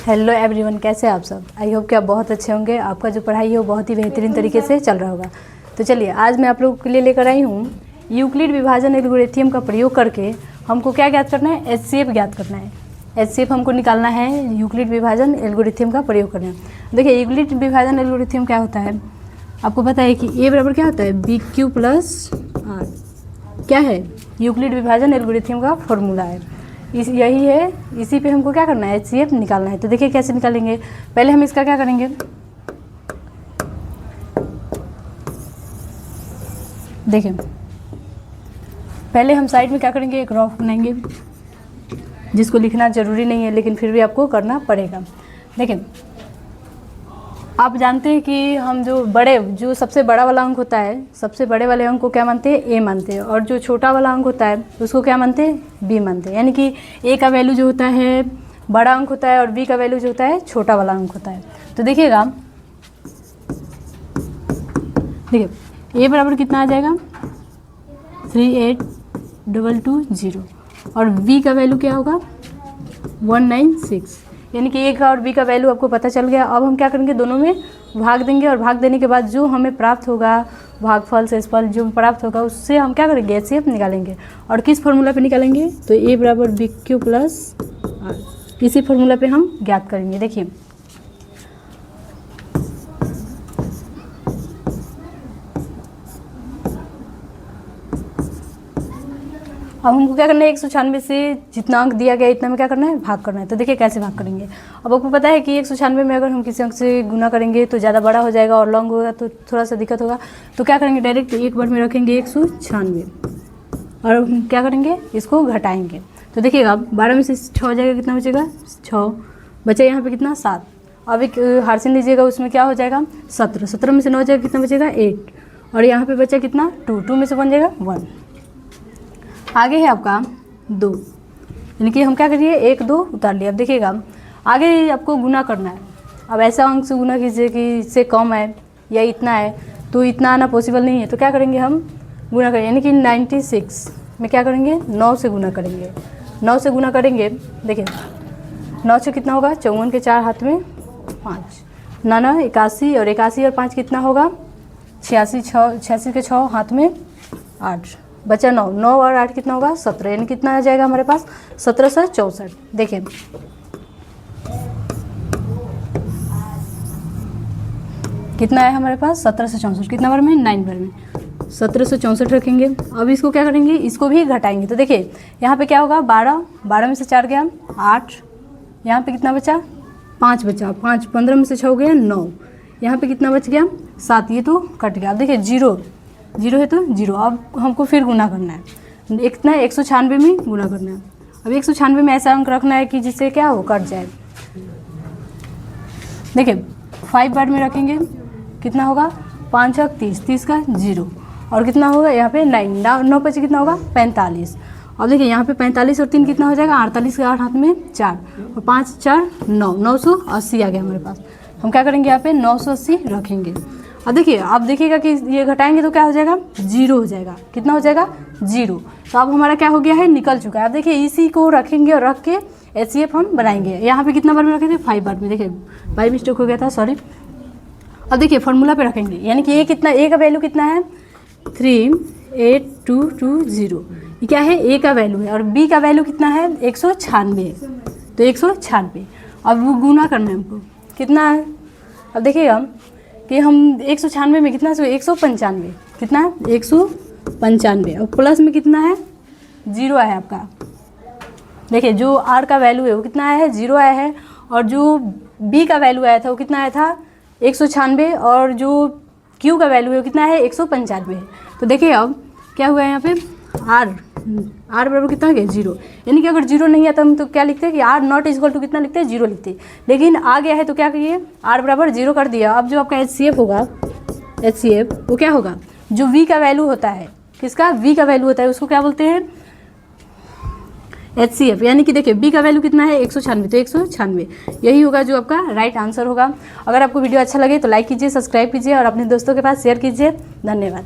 Hello everyone, कैसे हैं आप सब। आई होप कि आप बहुत अच्छे होंगे। आपका जो पढ़ाई है वो बहुत ही बेहतरीन तरीके से चल रहा होगा। तो चलिए, आज मैं आप लोगों के लिए लेकर आई हूँ यूक्लिड विभाजन एल्गोरिथम का प्रयोग करके हमको क्या ज्ञात करना है, एचसीएफ ज्ञात करना है। एचसीएफ हमको निकालना है यूक्लिड विभाजन एल्गोरिथम का प्रयोग करना है। देखिए, यूक्लिड विभाजन एल्गोरिथम क्या होता है, आपको पता है कि ए बराबर क्या होता है, बी क्यू प्लस आर। क्या है, यूक्लिड विभाजन एल्गोरिथम का फॉर्मूला है। यही है, इसी पे हमको क्या करना है, एचसीएफ निकालना है। तो देखिए कैसे निकालेंगे। पहले हम इसका क्या करेंगे, देखिए पहले हम साइड में क्या करेंगे, एक ग्राफ बनाएंगे, जिसको लिखना जरूरी नहीं है लेकिन फिर भी आपको करना पड़ेगा। देखिए, आप जानते हैं कि हम जो सबसे बड़ा वाला अंक होता है, सबसे बड़े वाले अंक को क्या मानते हैं, ए मानते हैं, और जो छोटा वाला अंक होता है उसको क्या मानते हैं, बी मानते हैं। यानी कि ए का वैल्यू जो होता है बड़ा अंक होता है और बी का वैल्यू जो होता है छोटा वाला अंक होता है। तो देखिएगा, देखिए ए बराबर कितना आ जाएगा, 38220, और बी का वैल्यू क्या होगा, 196। यानी कि ए का और बी का वैल्यू आपको पता चल गया। अब हम क्या करेंगे, दोनों में भाग देंगे, और भाग देने के बाद जो हमें प्राप्त होगा, भागफल शेषफल जो प्राप्त होगा, उससे हम क्या करेंगे, एचसीएफ निकालेंगे। और किस फार्मूला पे निकालेंगे, तो ए बराबर बी क्यू प्लस आर, इसी फार्मूला पे हम ज्ञात करेंगे। देखिए, अब हमको क्या करना है, 196 से जितना अंक दिया गया इतना में क्या करना है, भाग करना है। तो देखिए कैसे भाग करेंगे। अब आपको पता है कि 196 में अगर हम किसी अंक से गुना करेंगे तो ज़्यादा बड़ा हो जाएगा और लॉन्ग होगा तो थोड़ा सा दिक्कत होगा। तो क्या करेंगे, डायरेक्ट एक बार में रखेंगे 196, और हम क्या करेंगे, इसको घटाएंगे। तो देखिएगा, 12 में से 6 हो जाएगा, कितना बचेगा, 6 बचा, यहाँ पर कितना, 7। अब एक हार्सिन लीजिएगा, उसमें क्या हो जाएगा, 17। 17 में से 9 हो जाएगा, कितना बचेगा, 8, और यहाँ पर बचा कितना, 2 में से बन जाएगा 1। आगे है आपका 2, यानी कि हम क्या करिए, 1 2 उतार लिया। अब देखिएगा, आगे आपको गुना करना है। अब ऐसा अंक से गुना कीजिए कि इससे कम है या इतना है, तो इतना आना पॉसिबल नहीं है। तो क्या करेंगे, हम गुना करेंगे, यानी कि 96 में क्या करेंगे, 9 से गुना करेंगे। 9 से गुना करेंगे, देखिए 9 से कितना होगा, 54 के 4 हाथ में 5, 9 81, और 81 और 5 कितना होगा, 86, 86 के 6 हाथ में 8, बचा 9, 9 और 8 कितना होगा, 17, यानी कितना आ जाएगा हमारे पास, 1764। देखिए, कितना है हमारे पास, 1764, कितना बार में, 9 बार में, 1764 रखेंगे। अब इसको क्या करेंगे, इसको भी घटाएंगे। तो देखिए यहाँ पे क्या होगा, 12, 12 में से 4 गया 8, यहाँ पे कितना बचा, 5 बचा, 5, 15 में से 6 हो गया 9, यहाँ पे कितना बच गया, 7, ये तो कट गया। अब देखिए 0 है तो 0। अब हमको फिर गुना करना है, इतना 196 में गुना करना है। अब 196 में ऐसा अंक रखना है कि जिससे क्या हो, कट जाए। देखिए 5 बार में रखेंगे, कितना होगा, 5 और 30, 30 का 0, और कितना होगा यहाँ पे 9, 9 पे कितना होगा, 45। अब देखिए यहाँ पे 45 और 3 कितना हो जाएगा, 48 के 8 हाथ में 4, और 5 4 9, 980 आ गया हमारे पास। हम क्या करेंगे, यहाँ पे 980 रखेंगे। अब देखिए, आप देखिएगा कि ये घटाएंगे तो क्या हो जाएगा, 0 हो जाएगा। कितना हो जाएगा, 0। तो अब हमारा क्या हो गया है, निकल चुका है। अब देखिए इसी को रखेंगे और रख के एचसीएफ हम बनाएंगे। यहाँ पे कितना बार में रखे थे, 5 बार में। देखिए बाई मिस्टेक हो गया था, सॉरी। अब देखिए फार्मूला पे रखेंगे, यानी कि ए कितना, ए का वैल्यू कितना है, 38220, ये क्या है, ए का वैल्यू है, और बी का वैल्यू कितना है, 196 है। तो 196, अब वो गुना करना है हमको, कितना है। अब देखिएगा कि हम 196 में कितना से 195, कितना है, 195, और प्लस में कितना है, 0 है आपका। देखिए जो आर का वैल्यू है वो कितना आया है, 0 आया है, और जो बी का वैल्यू आया था वो कितना आया था, 196, और जो क्यू का वैल्यू है वो कितना है, 195 है। तो देखिए अब क्या हुआ है, यहाँ पे आर बराबर कितना हो गया, 0। यानी कि अगर 0 नहीं आता हम तो क्या लिखते हैं कि आर नॉट इक्वल टू कितना लिखते हैं, 0 लिखते हैं। लेकिन आ गया है तो क्या करिए, आर बराबर 0 कर दिया। अब जो आपका एचसीएफ होगा, एचसीएफ वो क्या होगा, जो वी का वैल्यू होता है, किसका, वी का वैल्यू होता है, उसको क्या बोलते हैं, एचसीएफ। यानी कि देखिए बी का वैल्यू कितना है, 196, तो 196 यही होगा जो आपका राइट आंसर होगा। अगर आपको वीडियो अच्छा लगे तो लाइक कीजिए, सब्सक्राइब कीजिए और अपने दोस्तों के पास शेयर कीजिए। धन्यवाद।